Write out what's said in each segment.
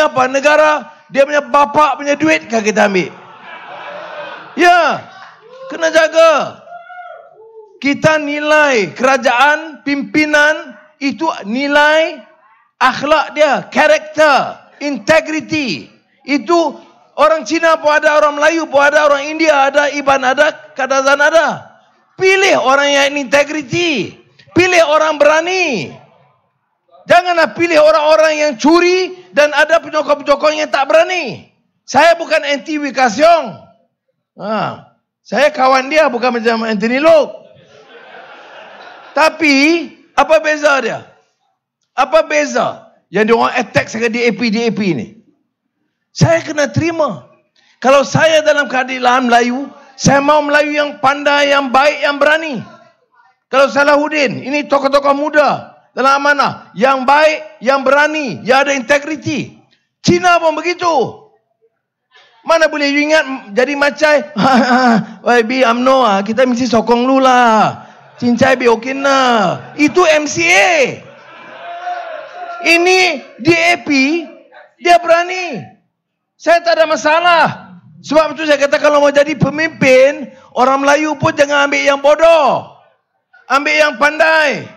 Ini apa? Negara, dia punya bapak punya duit kah kita ambil? Ya, kena jaga. Kita nilai kerajaan, pimpinan, itu nilai akhlak dia, karakter, integriti. Itu orang Cina pun ada, orang Melayu pun ada, orang India ada, Iban ada, Kadazan ada. Pilih orang yang integriti. Pilih orang berani. Janganlah pilih orang-orang yang curi dan ada penyokong-penyokong yang tak berani. Saya bukan anti Wee-Ka Siong. Saya kawan dia, bukan macam Anthony Loke. Tapi, apa beza dia? Apa beza yang diorang attack dengan DAP ni? Saya kena terima. Kalau saya dalam keadilan Melayu, saya mau Melayu yang pandai, yang baik, yang berani. Kalau Salahuddin, ini tokoh-tokoh muda dalam amanah, yang baik, yang berani, yang ada integriti. Cina pun begitu. Mana boleh you ingat jadi macai, YB UMNO, kita mesti sokong lu lah. Cincai bi okey nah. Itu MCA. Ini DAP, dia berani. Saya tak ada masalah. Sebab itu saya kata kalau mau jadi pemimpin, orang Melayu pun jangan ambil yang bodoh. Ambil yang pandai.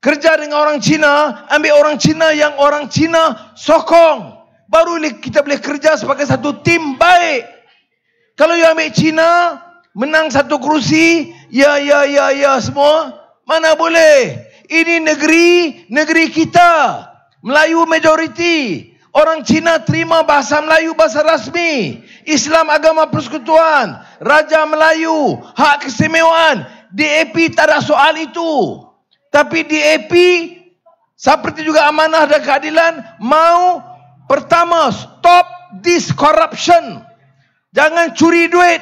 Kerja dengan orang Cina, ambil orang Cina yang orang Cina sokong. Baru kita boleh kerja sebagai satu tim baik. Kalau you ambil Cina, menang satu kerusi, ya semua, mana boleh. Ini negeri kita. Melayu majoriti. Orang Cina terima bahasa Melayu bahasa rasmi. Islam agama persekutuan. Raja Melayu, hak keistimewaan. DAP tak ada soal itu. Tapi DAP seperti juga amanah dan keadilan mau pertama stop this corruption. Jangan curi duit.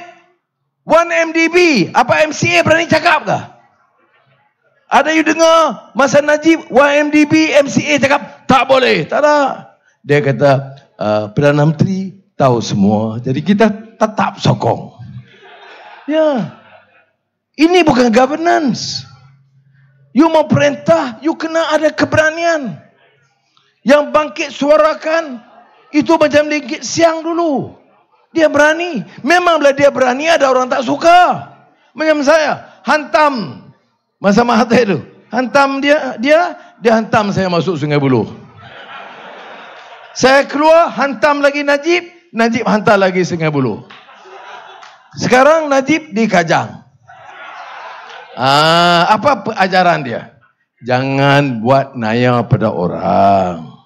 1MDB, apa MCA berani cakap kah? Ada you dengar masa Najib 1MDB MCA cakap tak boleh? Tak ada. Dia kata Perdana Menteri tahu semua, jadi kita tetap sokong. Ya. Ini bukan governance. You mau perintah, you kena ada keberanian. Yang bangkit suarakan, itu macam Linggit Siang dulu. Dia berani. Memanglah dia berani, ada orang tak suka. Macam saya, hantam masa Mahathir itu. Hantam dia hantam saya masuk Sungai Buloh. Saya keluar, hantam lagi Najib hantar lagi Sungai Buloh. Sekarang Najib di Kajang. Apa ajaran dia? Jangan buat naya pada orang.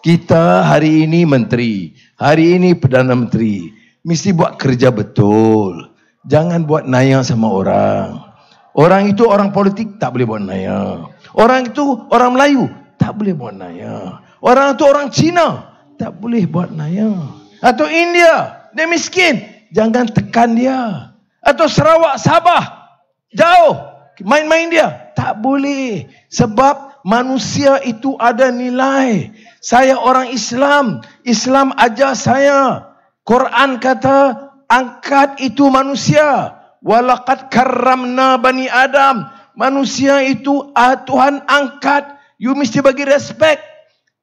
Kita hari ini menteri, hari ini Perdana Menteri, mesti buat kerja betul. Jangan buat naya sama orang. Orang itu orang politik tak boleh buat naya. Orang itu orang Melayu tak boleh buat naya. Orang itu orang Cina tak boleh buat naya. Atau India, dia miskin, jangan tekan dia. Atau Sarawak, Sabah, jauh, main-main dia. Tak boleh. Sebab manusia itu ada nilai. Saya orang Islam. Islam ajar saya. Quran kata, angkat itu manusia. Walaqad karramna bani Adam. Manusia itu Tuhan angkat. You mesti bagi respect.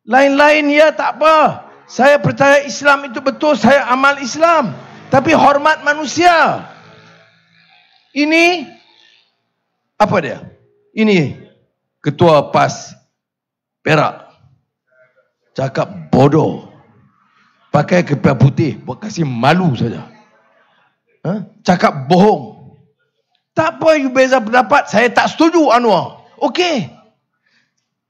Lain-lain ya tak apa. Saya percaya Islam itu betul. Saya amal Islam. Tapi hormat manusia. Ini apa dia? Ini Ketua PAS Perak. Cakap bodoh. Pakai kepiah putih. Buat kasih malu saja. Cakap bohong. Tak apa you beza pendapat. Saya tak setuju Anwar. Okey.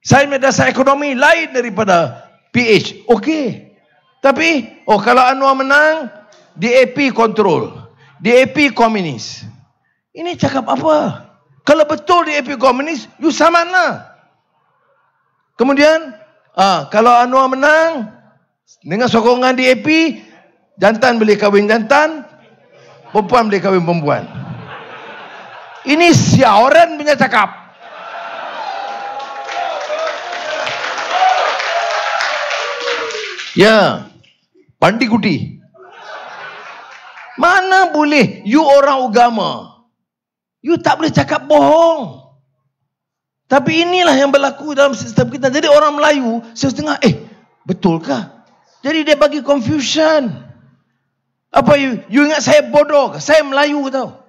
Saya dasar ekonomi lain daripada PH. Okey. Tapi, kalau Anwar menang, DAP kontrol. DAP komunis. Ini cakap apa? Kalau betul DAP komunis, you saman lah. Kemudian, kalau Anwar menang, dengan sokongan DAP, jantan boleh kahwin jantan, perempuan boleh kahwin perempuan. Ini siaran punya cakap. Ya, pandi-kuti. Mana boleh you orang agama. You tak boleh cakap bohong. Tapi inilah yang berlaku dalam sistem kita. Jadi orang Melayu, saya setengah, betulkah? Jadi dia bagi confusion. Apa you ingat saya bodoh ke? Saya Melayu tau.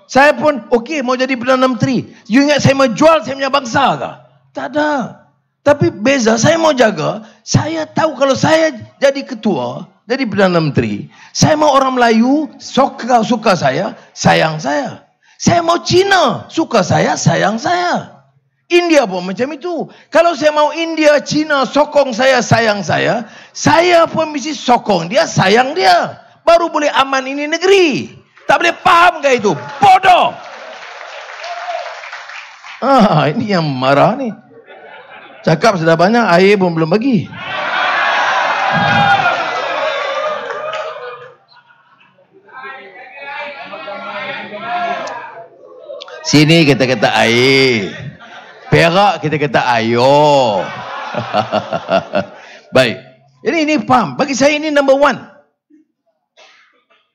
Saya pun okey mau jadi Perdana Menteri. You ingat saya mau jual saya punya bangsa ke? Tak ada. Tapi beza, saya mau jaga. Saya tahu kalau saya jadi ketua, jadi Perdana Menteri, saya mau orang Melayu suka saya, sayang saya. Saya mau Cina, suka saya, sayang saya. India pun macam itu. Kalau saya mau India, Cina sokong saya, sayang saya pun mesti sokong dia, sayang dia. Baru boleh aman ini negeri. Tak boleh faham ke itu? Bodoh. Ini yang marah ni. Cakap sudah banyak, air pun belum bagi. Sini kita kata air. Perak kita kata ayo. Baik. Jadi ini faham. Bagi saya ini number one.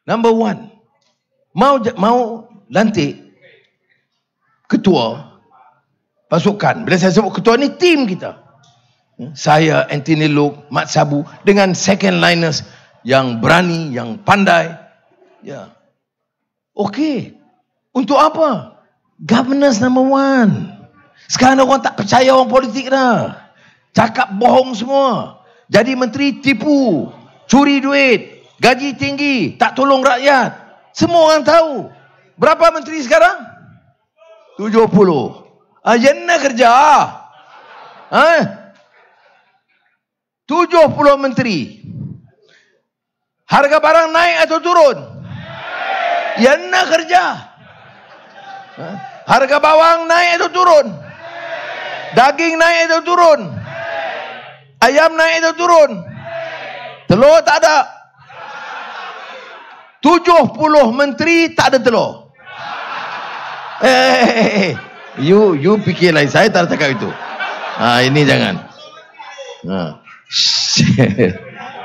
Number one. Mau lantik ketua pasukan. Bila saya sebut ketua ni, tim kita. Saya, Anthony Loke, Mat Sabu, dengan second liners yang berani, yang pandai. Ya. Okey. Untuk apa? Governance number one. Sekarang orang tak percaya orang politik dah. Cakap bohong semua. Jadi menteri tipu, curi duit, gaji tinggi, tak tolong rakyat. Semua orang tahu. Berapa menteri sekarang? 70. Yang kerja. 70 menteri. Harga barang naik atau turun? Yang kerja. Harga bawang naik atau turun? Daging naik atau turun? Ayam naik atau turun? Telur tak ada. 70 menteri tak ada telur. You fikir lain. Saya tak cakap itu. Ini jangan.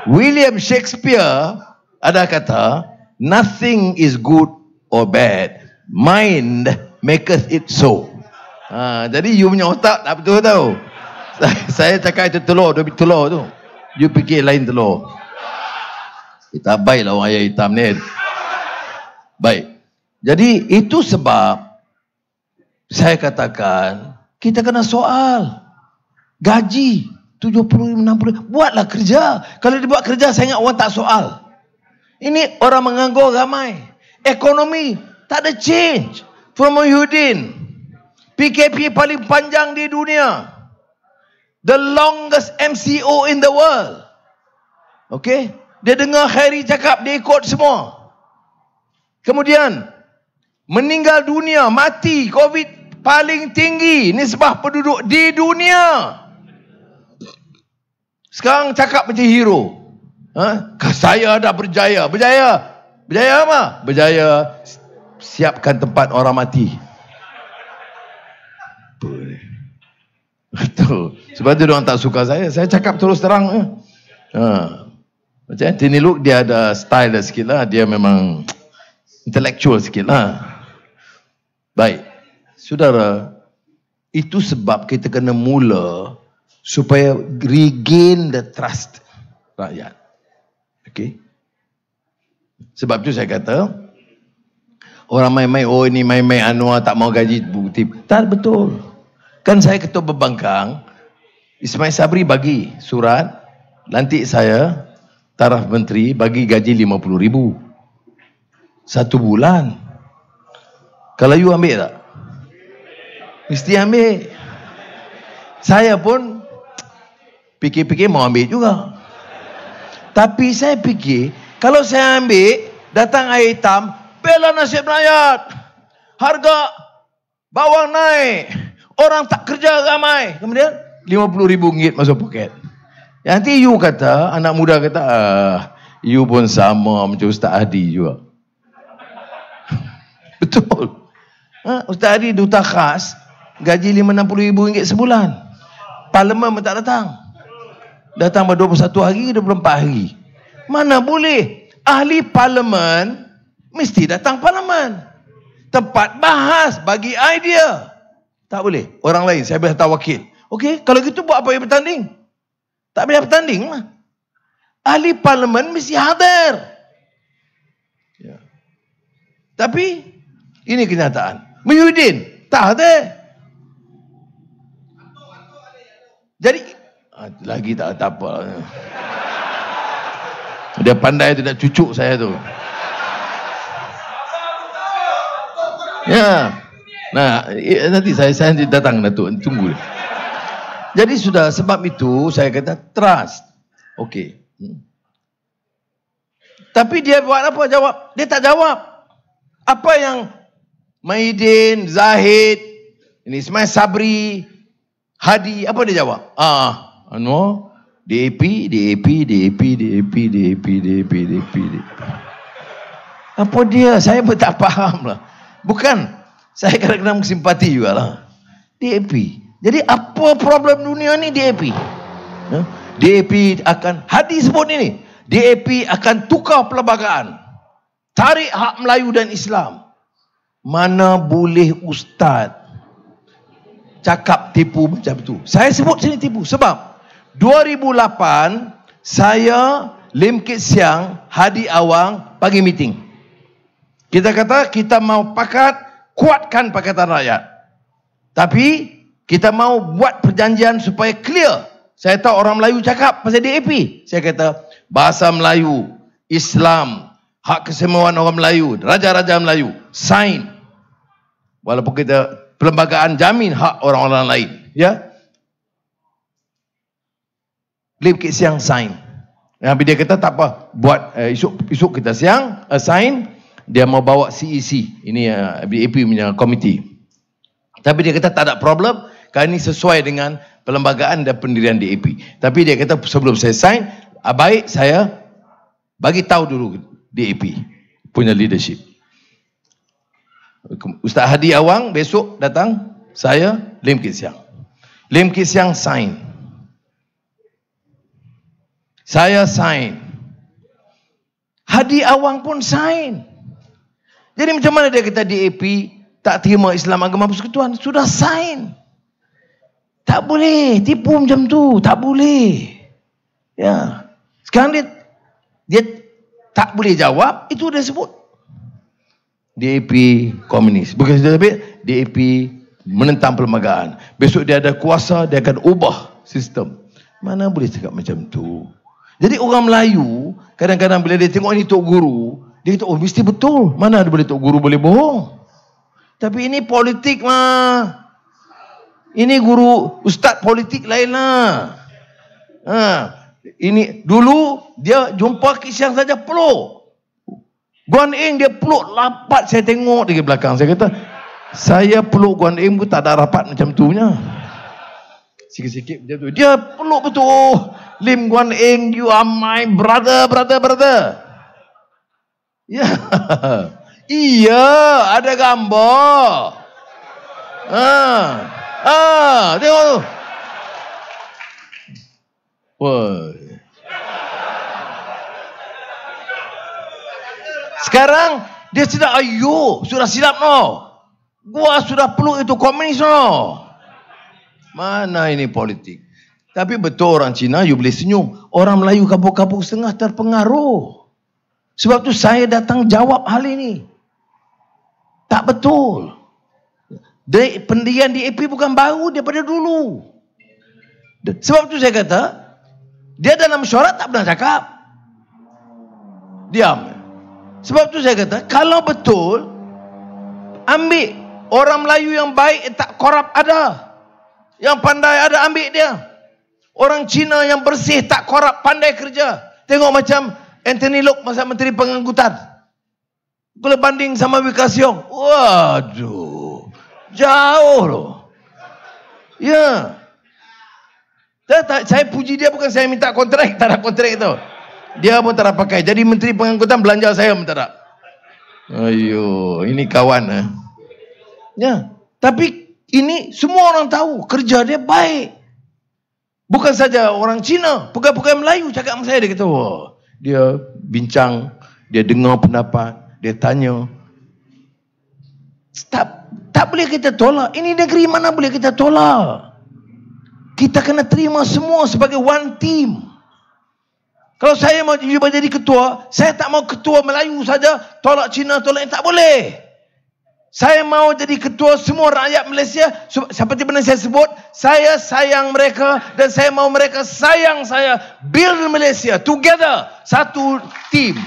William Shakespeare ada kata, nothing is good or bad, mind maketh it so. Jadi you punya otak tak betul tahu. Saya cakap itu telur, dua bit telur tu. You fikir lain telur. Kita baiklah orang ayah hitam ni. Baik. Jadi itu sebab saya katakan kita kena soal gaji 70-60. Buatlah kerja. Kalau dia buat kerja, saya ingat orang tak soal. Ini orang menganggur ramai. Ekonomi tak ada change. From Muhyiddin, PKP paling panjang di dunia. The longest MCO in the world. Okay? Dia dengar Khairi cakap, dia ikut semua. Kemudian meninggal dunia, mati, COVID paling tinggi nisbah penduduk di dunia. Sekarang cakap macam hero. Saya dah berjaya. Berjaya apa? Berjaya siapkan tempat orang mati. Betul. Sebab tu orang tak suka saya. Saya cakap terus terang. Macam Anthony Loke, dia ada style dah sikit lah. Dia memang intellectual sikit lah. Baik. Saudara, itu sebab kita kena mula supaya regain the trust rakyat. Okay. Sebab tu saya kata, orang main-main, oh ini main-main Anwar tak mau gaji bukti. Tak betul. Kan saya ketua pembangkang, Ismail Sabri bagi surat, lantik saya, taraf menteri, bagi gaji 50,000. 1 bulan. Kalau you ambil tak? Mesti ambil. Saya pun fikir-fikir mau ambil juga. Tapi saya fikir, kalau saya ambil, datang air hitam, bela nasib rakyat. Harga bawang naik. Orang tak kerja ramai. Kemudian, RM50,000 masuk poket. Nanti you kata, anak muda kata, you pun sama macam Ustaz Hadi juga. Betul. Ustaz Hadi duta khas, gaji RM50,000 sebulan. Parlimen pun tak datang. Datang ber 21 hari, 24 hari. Mana boleh? Ahli parlimen mesti datang parlimen. Tempat bahas, bagi idea. Tak boleh. Orang lain, saya boleh hantar wakil. Okey, kalau gitu buat apa yang bertanding? Tak boleh bertanding lah. ahli parlimen mesti hadir. Ya. Tapi ini kenyataan. Muhyiddin tak hadir. Jadi lagi tak apa. Dia pandai tu, nak cucuk saya tu. Ya. Nah, nanti saya datang Datuk, tunggu. Jadi sudah, sebab itu saya kata trust. Okey. Tapi dia buat apa? Jawab. Dia tak jawab. Apa yang Muhyiddin, Zahid, ini Ismail Sabri, Hadi, apa dia jawab? DAP. Apa dia? Saya pun tak faham lah. Bukan, saya kadang-kadang simpati jugalah. DAP. Jadi apa problem dunia ni DAP? DAP akan, Hadi sebut ini, DAP akan tukar perlembagaan. Tarik hak Melayu dan Islam. Mana boleh ustaz cakap tipu macam tu. Saya sebut sini tipu sebab 2008 saya, Lim Kit Siang, Hadi Awang bagi meeting. Kita kata kita mau kuatkan Pakatan Rakyat. Tapi kita mau buat perjanjian supaya clear. Saya tahu orang Melayu cakap pasal DAP. Saya kata bahasa Melayu, Islam, hak kesemuan orang Melayu, raja-raja Melayu, sign. Walaupun kita perlembagaan jamin hak orang-orang lain, ya. Lim Kit Siang sign. Tapi dia kata tak apa, buat esok kita siang sign. Dia mau bawa CEC, ini BAP punya komiti. Tapi dia kata tak ada problem, kerana ini sesuai dengan perlembagaan dan pendirian DAP. Tapi dia kata sebelum saya sign, baik saya bagi tahu dulu DAP punya leadership. Ustaz Hadi Awang besok datang, saya Lim Kit Siang. Lim Kit Siang sign. Saya sign. Hadi Awang pun sign. Jadi macam mana dia kata DAP tak terima Islam agama persekutuan? Sudah sign. Tak boleh tipu macam tu, tak boleh. Ya. Sekarang dia tak boleh jawab, itu dia sebut DAP komunis. Bukan saja DAP menentang perlembagaan. Besok dia ada kuasa, dia akan ubah sistem. Mana boleh cakap macam tu? Jadi orang Melayu kadang-kadang bila dia tengok ini Tok Guru, dia kata, oh mesti betul. Mana ada boleh Tok Guru boleh bohong. Tapi ini politik mah. Ini guru, ustaz politik lain lah. Ini dulu dia jumpa Kit Siang saja peluk. Guan Eng dia peluk lapat, saya tengok di belakang. Saya kata, saya peluk Guan Eng pun tak ada rapat macam tu nya. Sikit-sikit macam tu. Dia peluk betul. Oh, Lim Guan Eng, you are my brother. Ya. Iya, ada gambar. Tengok tu. Woi. Sekarang dia sudah sudah silap no. Gua sudah peluk itu komunis no. Mana ini politik? Tapi betul orang Cina, you boleh senyum. Orang Melayu kampung-kampung setengah terpengaruh. Sebab tu saya datang jawab hal ini. Tak betul. Pendirian DAP bukan baru daripada dulu. Sebab tu saya kata, dia dalam mesyuarat tak pernah cakap. Diam. Sebab tu saya kata, kalau betul, ambil orang Melayu yang baik, tak korup ada. Yang pandai ada, ambil dia. Orang Cina yang bersih, tak korup, pandai kerja. Tengok macam Anthony Lok masa Menteri Pengangkutan. Kalau banding sama Wee Ka Siong, waduh, jauh loh. Ya. Saya puji dia, bukan saya minta kontrak, tak ada kontrak itu. Dia pun tak ada pakai. Jadi Menteri Pengangkutan belanja saya pun tak ada. Ayo, ini kawan. Ya. Tapi ini semua orang tahu kerja dia baik. Bukan saja orang Cina, pegawai-pegawai Melayu cakap sama saya, dia kata, wah, dia bincang, dia dengar pendapat, dia tanya. Tak boleh kita tolak. Ini negeri mana boleh kita tolak. Kita kena terima semua sebagai one team. Kalau saya mau jadi ketua, saya tak mau ketua Melayu saja, tolak Cina, tolak ini, tak boleh. Saya mau jadi ketua semua rakyat Malaysia. Seperti mana saya sebut, saya sayang mereka dan saya mau mereka sayang saya. Build Malaysia together, satu team.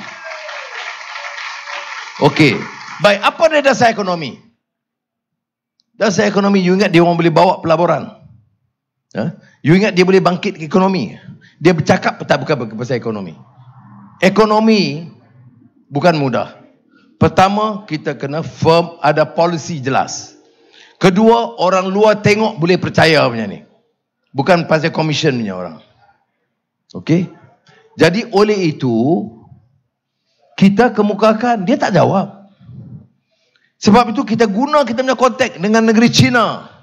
Okey, baik, apa dia dasar ekonomi? Dasar ekonomi, you ingat dia orang boleh bawa pelaburan? You ingat dia boleh bangkit ekonomi? Dia bercakap tak bukan pasal ekonomi. Ekonomi bukan mudah. Pertama, kita kena firm, ada polisi jelas. Kedua, orang luar tengok boleh percaya punya ni. Bukan pasal komisen punya orang. Okey? Jadi oleh itu, kita kemukakan, dia tak jawab. Sebab itu kita guna kita punya kontak dengan negeri China.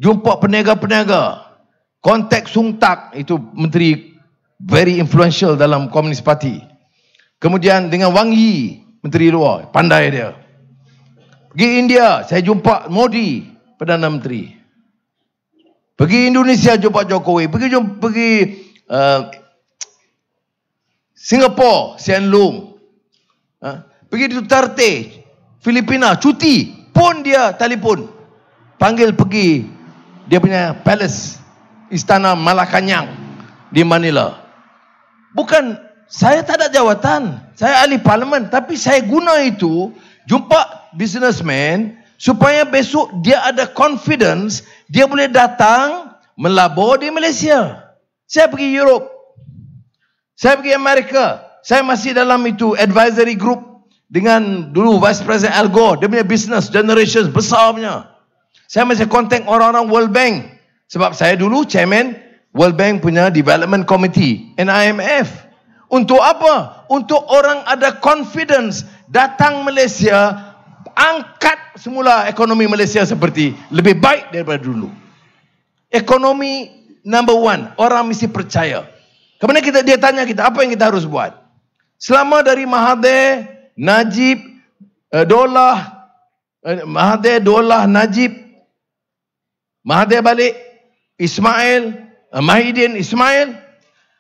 Jumpa peniaga-peniaga. Kontak Sung Tak, itu menteri very influential dalam Komunis Parti. Kemudian dengan Wang Yi, menteri luar, pandai dia. Pergi India, saya jumpa Modi, Perdana Menteri. Pergi Indonesia, jumpa Jokowi. Pergi Singapura, Sian Lung. Pergi Duterte, Filipina, cuti. Pun dia telefon. Panggil pergi dia punya palace, Istana Malacañang di Manila. Bukan, saya tak ada jawatan. Saya ahli parlimen. Tapi saya guna itu, jumpa businessman, supaya besok dia ada confidence, dia boleh datang melabur di Malaysia. Saya pergi Europe. Saya pergi Amerika. Saya masih dalam itu advisory group dengan dulu Vice President Al Gore. Dia punya business generations besar punya. Saya masih kontak orang-orang World Bank. Sebab saya dulu chairman World Bank punya Development Committee and IMF. Untuk apa? Untuk orang ada confidence datang Malaysia, angkat semula ekonomi Malaysia seperti lebih baik daripada dulu. Ekonomi number one, orang mesti percaya. Kemudian dia tanya kita, apa yang kita harus buat? Selama dari Mahathir, Najib, Mahathir, Najib, Mahathir balik, Ismail, Mahidin, Ismail,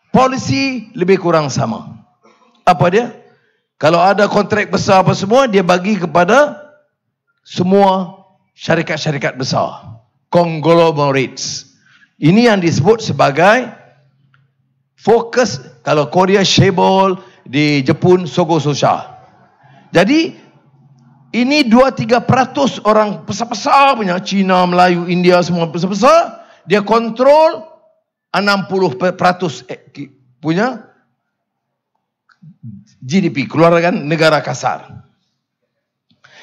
polisi lebih kurang sama. Apa dia? Kalau ada kontrak besar apa semua, dia bagi kepada semua syarikat-syarikat besar. Conglomerates. Ini yang disebut sebagai fokus. Kalau Korea, Shebol, di Jepun, Sogo Sosha. Jadi, ini 2-3% orang besar-besar punya, Cina, Melayu, India, semua besar-besar, dia kontrol 60% punya GDP, keluarkan negara kasar.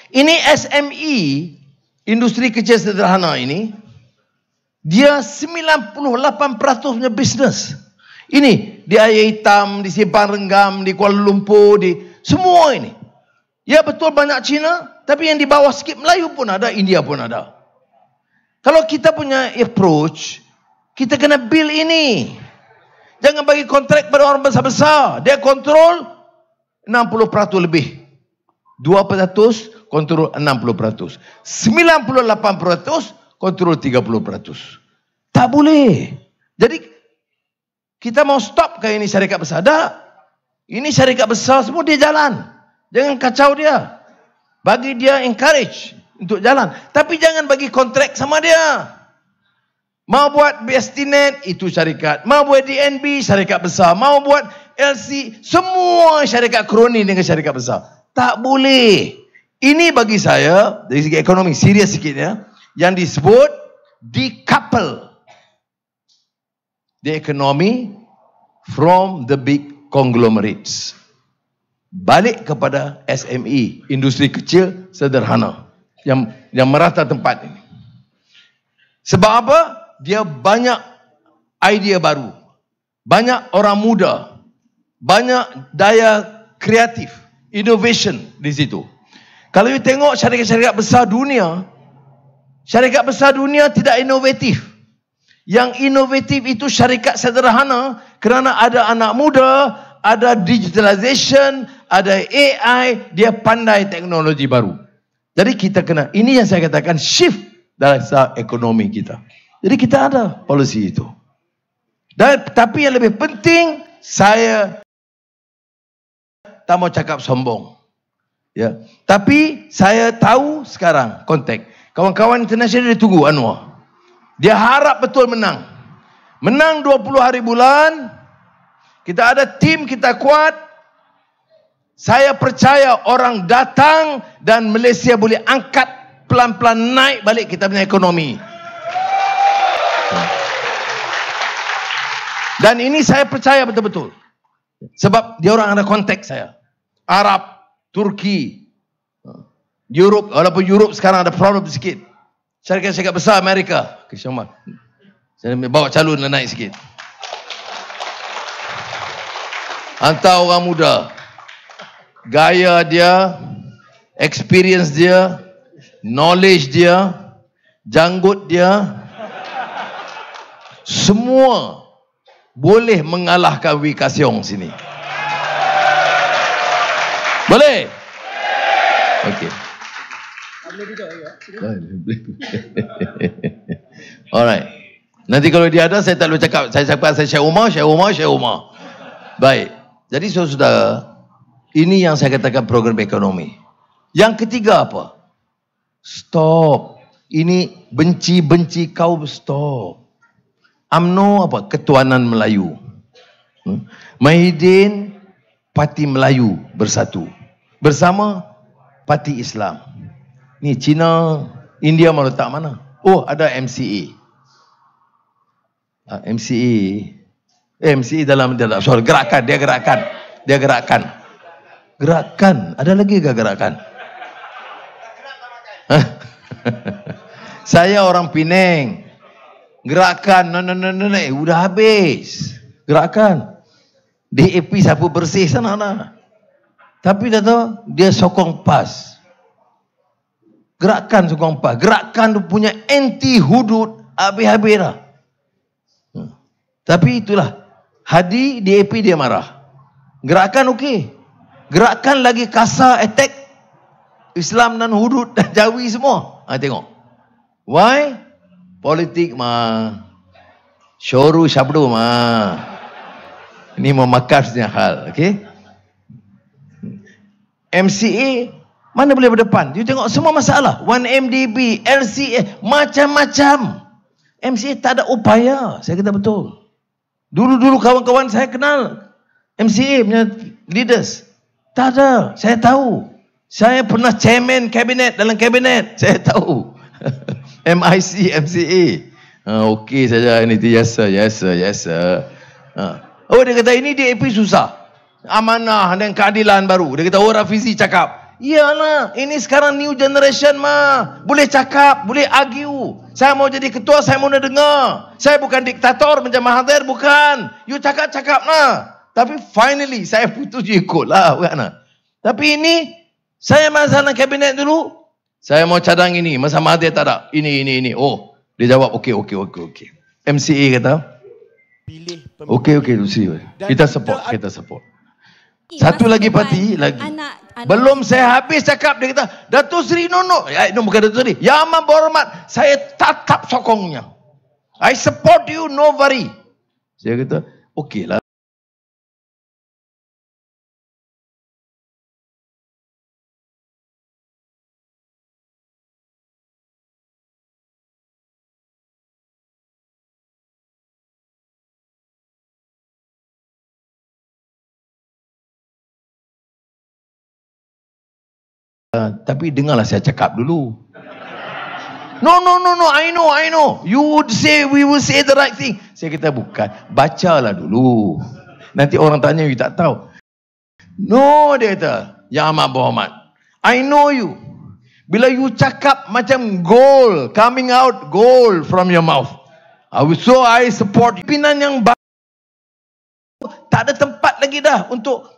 Ini SME, industri kecil sederhana ini, dia 98% punya bisnes. Ini di Air Hitam, di Simpang Renggam, di Kuala Lumpur, di semua ini. Ya betul banyak Cina, tapi yang di bawah sikit Melayu pun ada, India pun ada. Kalau kita punya approach, kita kena build ini. Jangan bagi kontrak pada orang besar-besar. Dia kontrol 60% lebih. 2% kontrol 60%. 98% kontrol 30%. Tak boleh. Jadi, kita mau stop ke ini syarikat besar? Tak. Ini syarikat besar semua dia jalan. Jangan kacau dia. Bagi dia encourage untuk jalan. Tapi jangan bagi kontrak sama dia. Mau buat BSTNet, itu syarikat. Mau buat DNB, syarikat besar. Mau buat LC, semua syarikat kroni dengan syarikat besar. Tak boleh. Ini bagi saya, dari segi ekonomi, serius sikit ya, yang disebut decouple the economy from the big conglomerates. Balik kepada SME, industri kecil sederhana yang merata tempat ini. Sebab apa? Dia banyak idea baru, banyak orang muda, banyak daya kreatif, innovation di situ. Kalau you tengok syarikat-syarikat besar dunia, syarikat besar dunia tidak inovatif. Yang inovatif itu syarikat sederhana, kerana ada anak muda, ada digitalization, ada AI, dia pandai teknologi baru. Jadi kita kena, ini yang saya katakan shift dalam ekonomi kita. Jadi kita ada polisi itu. Dan tapi yang lebih penting, saya tak mau cakap sombong. Ya. Tapi saya tahu sekarang konteks. Kawan-kawan international dia tunggu Anwar. Dia harap betul menang. Menang 20 hari bulan. Kita ada tim, kita kuat. Saya percaya orang datang dan Malaysia boleh angkat pelan-pelan naik balik kita punya ekonomi. Dan ini saya percaya betul-betul. Sebab dia orang ada konteks saya. Arab, Turki, Europe, walaupun Europe sekarang ada problem sikit. Syarikat-syarikat besar Amerika. Saya bawa calon lah naik sikit. Hantar orang muda. Gaya dia, experience dia, knowledge dia, janggut dia, semua boleh mengalahkan Wee Ka Siong sini. Boleh? Okey. Alright. Nanti kalau dia ada, saya tak boleh cakap. Saya cakap saya Syekh Umar. Baik. Jadi saudara, ini yang saya katakan program ekonomi. Yang ketiga apa? Stop. Ini benci-benci kaum, stop. UMNO apa? Ketuanan Melayu. Mahidin, Parti Melayu Bersatu. Bersama Parti Islam. Ni Cina, India mau letak mana? Oh, ada MCA. MCA dalam soal gerakan. Dia gerakan. Gerakan. Ada lagi ke gerakan? Saya orang Penang. Gerakan. No. Udah habis. Gerakan. DAP sapu bersih sana. Tapi dah tahu, dia sokong PAS. Gerakan sokong PAS. Gerakan tu punya anti hudud habis-habis dah. Tapi itulah. Hadi, DAP dia marah. Gerakan okey. Gerakan lagi kasar, attack Islam dan hudud dan Jawi semua. Tengok. Why? Politik mah. Syoru syabdu mah. Ini memakan sebenarnya hal. Okay? MCA, mana boleh berdepan? You tengok semua masalah. 1MDB, LCA, macam-macam. MCA tak ada upaya. Saya kata betul. Dulu-dulu kawan-kawan saya kenal MCA punya leaders. Tak ada. Saya tahu. Saya pernah chairman kabinet dalam kabinet. Saya tahu. MIC, MCA. Okey saja. Ini biasa. Oh, dia kata ini DAP susah. Amanah dan keadilan baru. Dia kata, Rafizi cakap. Iyalah, ini sekarang new generation mah. Boleh cakap, boleh argue. Saya mau jadi ketua, saya mau dengar. Saya bukan diktator macam Mahathir, bukan. You cakap-cakap lah. Tapi finally, saya putus ikut lah. Bukan? Tapi ini, saya masalah kabinet dulu. Saya mau cadang ini. Masa Mahathir tak ada. Ini. Oh, dia jawab, okey. MCA kata, okey, Lucy. Kita support. Satu lagi parti lagi. Belum saya habis cakap, dia kata, Datuk Seri no. Bukan Datuk Seri. Yang amat berhormat, saya tetap sokongnya. I support you, no worry. Saya kata, okey lah. Tapi dengarlah saya cakap dulu. No. I know. You would say, we will say the right thing. Saya kata bukan. Bacalah dulu. Nanti orang tanya, you tak tahu. No, dia kata. Yang amat berhormat. I know you. Bila you cakap macam gold, coming out gold from your mouth. So I support you. Pimpinan yang baru. Tak ada tempat lagi dah untuk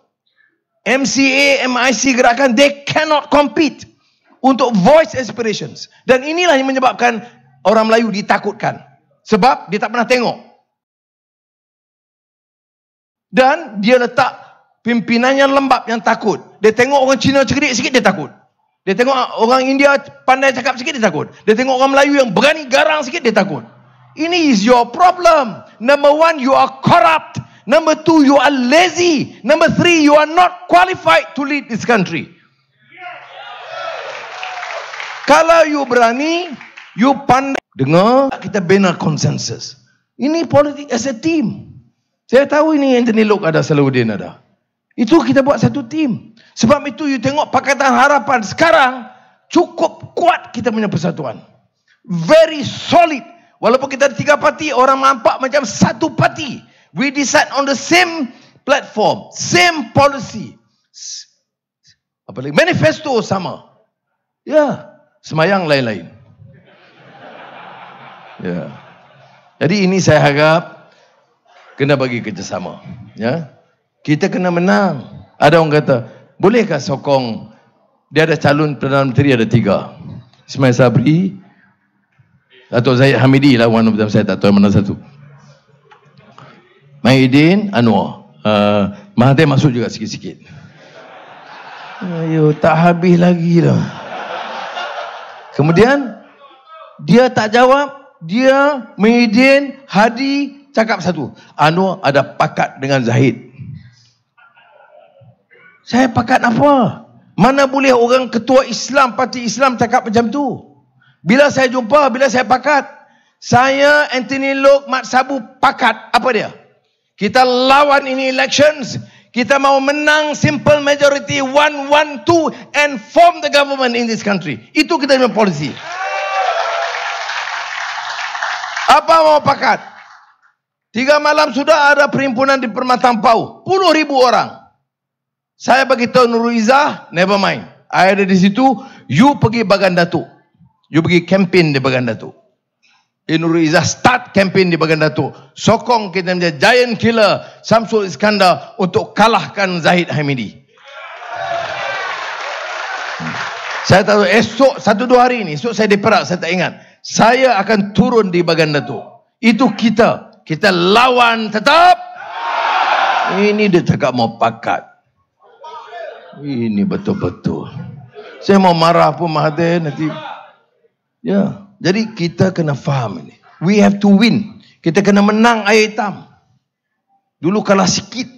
MCA, MIC gerakan, they cannot compete untuk voice aspirations. Dan inilah yang menyebabkan orang Melayu ditakutkan. Sebab dia tak pernah tengok. Dan dia letak pimpinan yang lembab, yang takut. Dia tengok orang Cina cerdik sikit, dia takut. Dia tengok orang India pandai cakap sikit, dia takut. Dia tengok orang Melayu yang berani garang sikit, dia takut. Ini is your problem. Number one, you are corrupt. Number 2, you are lazy. Number 3, you are not qualified to lead this country. Kalau you berani, you pandai. Dengar, kita bina konsensus. Ini politik as a team. Saya tahu ini Anthony Loke ada, Salahuddin ada. Itu kita buat satu team. Sebab itu you tengok Pakatan Harapan sekarang cukup kuat kita punya persatuan. Very solid. Walaupun kita ada 3 parti, orang nampak macam satu parti. We decide on the same platform, same policy. Apa lagi? Manifesto sama. Ya, semayang lain-lain. Ya. Jadi ini saya harap kena bagi kerjasama. Ya. Kita kena menang. Ada orang kata, bolehkah sokong? Dia ada calon Perdana Menteri ada 3. Ismail Sabri atau Zahid Hamidi lah, one of them, saya tak tahu mana satu. Mahidin, Anwar. Mahathir masuk juga sikit-sikit. Ayo, tak habis lagi lah. Kemudian dia tak jawab. Dia, Mahidin, Hadi cakap satu. Anwar ada pakat dengan Zahid. Saya pakat apa? Mana boleh orang ketua Islam, parti Islam cakap macam tu? Bila saya jumpa, bila saya pakat, saya, Anthony Loke, Mat Sabu pakat. Apa dia? Kita lawan ini elections. Kita mau menang simple majority 1-1-2 and form the government in this country. Itu kita punya polisi. Apa mau pakat? 3 malam sudah ada perhimpunan di Permatang Pau. Puluh ribu orang. Saya bagi tahu Nurul Izzah, never mind. I ada di situ, you pergi Bagan Datuk. You pergi campaign di Bagan Datuk. Nurul Izzah start campaign di Bagan Datuk. Sokong kita punya giant killer Samsul Iskandar untuk kalahkan Zahid Hamidi. Saya tahu esok 1-2 hari ini, esok saya di Perak, saya tak ingat. Saya akan turun di Bagan Datuk. Itu kita. Kita lawan tetap. Ini dia cakap mau pakat. Ini betul-betul. Saya mau marah pun Mahathir nanti. Ya, jadi kita kena faham ini. We have to win. Kita kena menang air hitam. Dulu kalah sikit.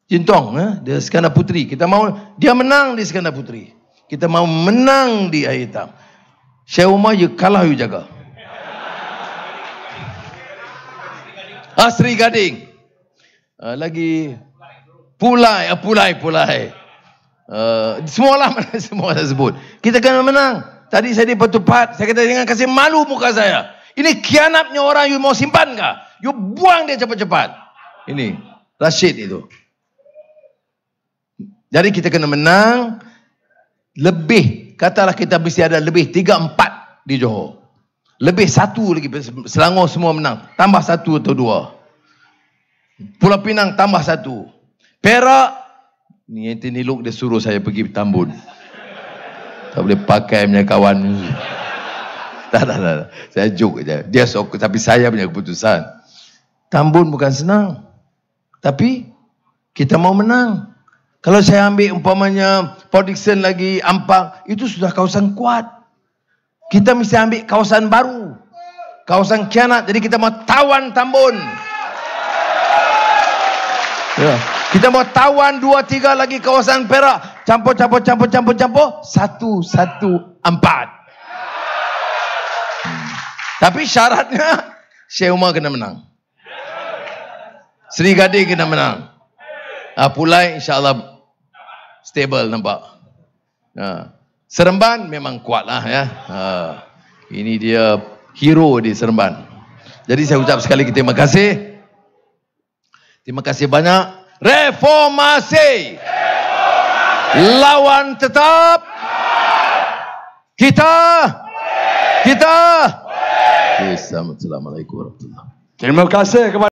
Jintong, dia Iskandar Puteri. Kita mau dia menang di Iskandar Puteri. Kita mau menang di air hitam. Syekh Umar, you kalah, you jaga. Sri Gading. Lagi Pulai. Semua lah semua saya sebut. Kita kena menang. Tadi saya di Petupat, saya kata jangan kasih malu muka saya. Ini khianatnya orang, you mau simpan kah? You buang dia cepat-cepat. Ini Rashid itu. Jadi kita kena menang. Lebih, katalah kita mesti ada lebih 3-4 di Johor. Lebih 1 lagi, Selangor semua menang. Tambah 1 atau 2. Pulau Pinang tambah 1. Perak, ni Anthony Loke dia suruh saya pergi Tambun. Tak boleh pakai punya kawan. Tak. Saya joke je. Dia sok, tapi saya punya keputusan. Tambun bukan senang. Tapi kita mau menang. Kalau saya ambil umpamanya Port Dickson lagi, Ampang, itu sudah kawasan kuat. Kita mesti ambil kawasan baru. Kawasan khianat. Jadi kita mau tawan Tambun. Ya. Kita mau tawan 2-3 lagi kawasan Perak. Campur. 1-1-4. Tapi syaratnya Syekh Umar kena menang. Sri Gading kena menang. Pulai insya-Allah stable nampak. Seremban memang kuat lah ya. Ini dia hero di Seremban. Jadi saya ucap sekali lagi terima kasih. Terima kasih banyak. Reformasi. Lawan tetap. Kita. Assalamualaikum warahmatullahi wabarakatuh. Terima kasih kepada